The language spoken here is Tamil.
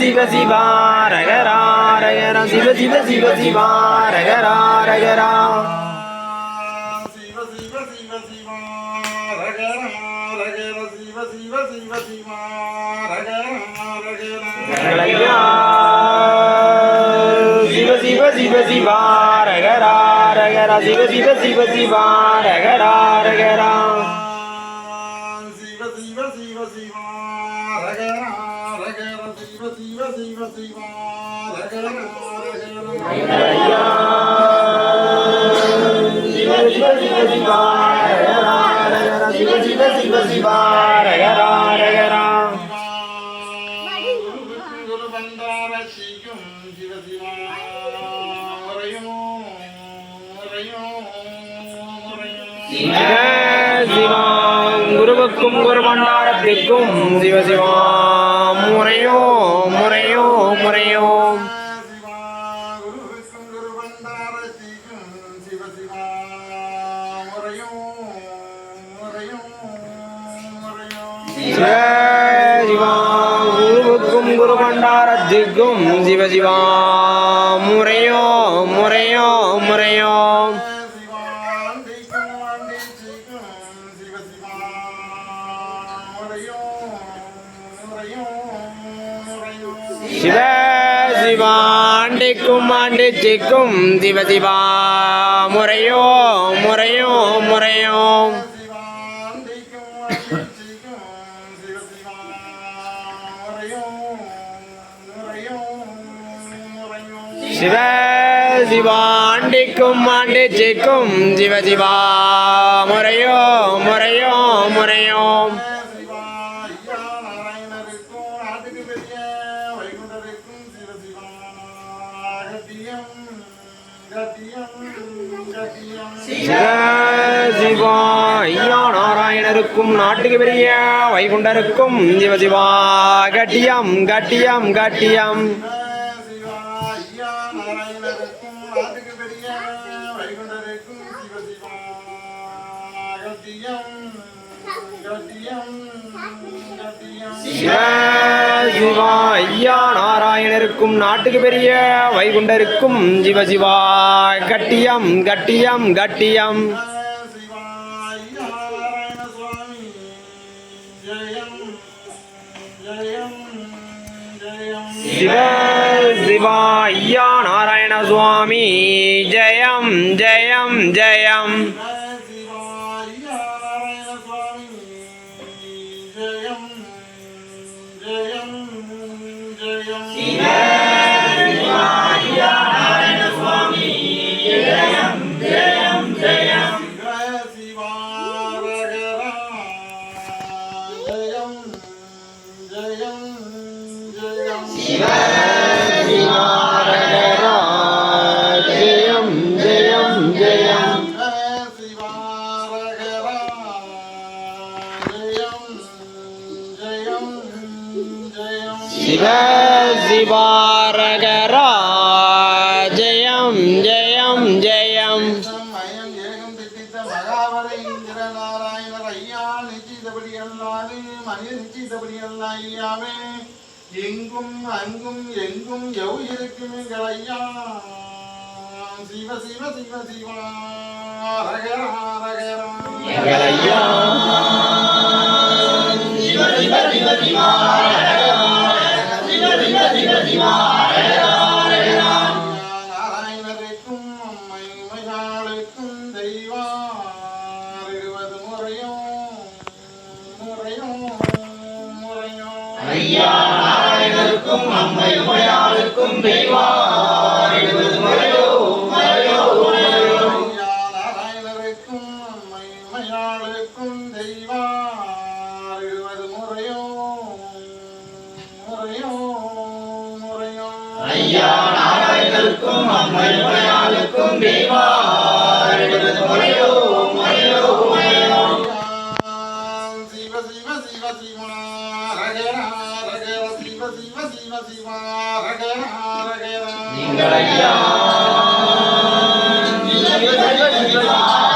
சிவ சிவா ரகரா ரகரா சிவ சிவ சிவ சிவா ரகரா ரகரா சிவ சிவ சிவ சிவா ரகரா ரகரா சிவ சிவ சிவ சிவா ரகரா ரகரா சிவ சிவ சிவ சிவா ரகரா ரகரா சிவ சிவ சிவ சிவா ரகரா ரகரா சிவ சிவ சிவ சிவா ரகரா ரகரா சிவ சிவ சிவ சிவா ரகரா ரகரா சிவ சிவ சிவ சிவா ரகரா ரகரா சிவ சிவ சிவ சிவா ரகரா ரகரா குருவுக்கும் குருமண்டாரத்திற்கும் சிவசிவா முறையோ முறையோ முறையோ சிவசிவா குருவுக்கும் குருமண்டாரத்திற்கும் சிவசிவா முறையோ முறையோ முறையோ சிவ சிவாண்டிக்கும் ஆண்டிச்சிக்கும் சிவ சிவா முறையோ முறையோ முறையோ சிவ சிவாண்டிக்கும் ஆண்டிச்சிக்கும் சிவ சிவா முறையோ முறையோ முறையோ சிவா ஐயா நாராயணருக்கும் நாட்டுக்கு பெரிய வைகுண்டருக்கும் சிவசிவா கட்டியம் கட்டியம் கட்டியம் சிவா ஐயா நாராயணருக்கும் நாட்டுக்கு பெரிய வைகுண்டருக்கும் சிவசிவா கட்டியம் கட்டியம் கட்டியம் சிவ சிவா ஐயா நாராயண சுவாமி ஜெயம் ஜெயம் ஜெயம் சிவ சிவா ரகரா ஜெயம் ஜெயம் ஜெயம் எங்கும் அங்கும் எங்கும் எவ் இருக்கும் எங்கள் ஐயா சிவ சிவ சிவ சிவா ரகரா ரகரா எங்கள் ஐயா சிவ சிவ சிவ சிவா நாராயணருக்கும் அம்மை உமையாளுக்கும் தெய்வார் 20 முறையோ முறையோ முறையோ ஐயா நாராயணருக்கும் அம்மை உமையாளுக்கும் தெய்வார் 20 முறையோ முறையோ முறையோ நாராயணருக்கும் அம்மை உமையாளுக்கும் தெய்வார் 20 முறையோ ஐயா நாராயணருக்கும் அம்மை உமையாளுக்கும் தெய்வார் 20 முறையோ முறையோ முறையோ சிவ சிவ சிவ சிவா ரகரா ரகரா சிவ சிவ சிவ சிவா ரகரா ரகரா நீங்கள் ஐயா சிவ சிவ சிவா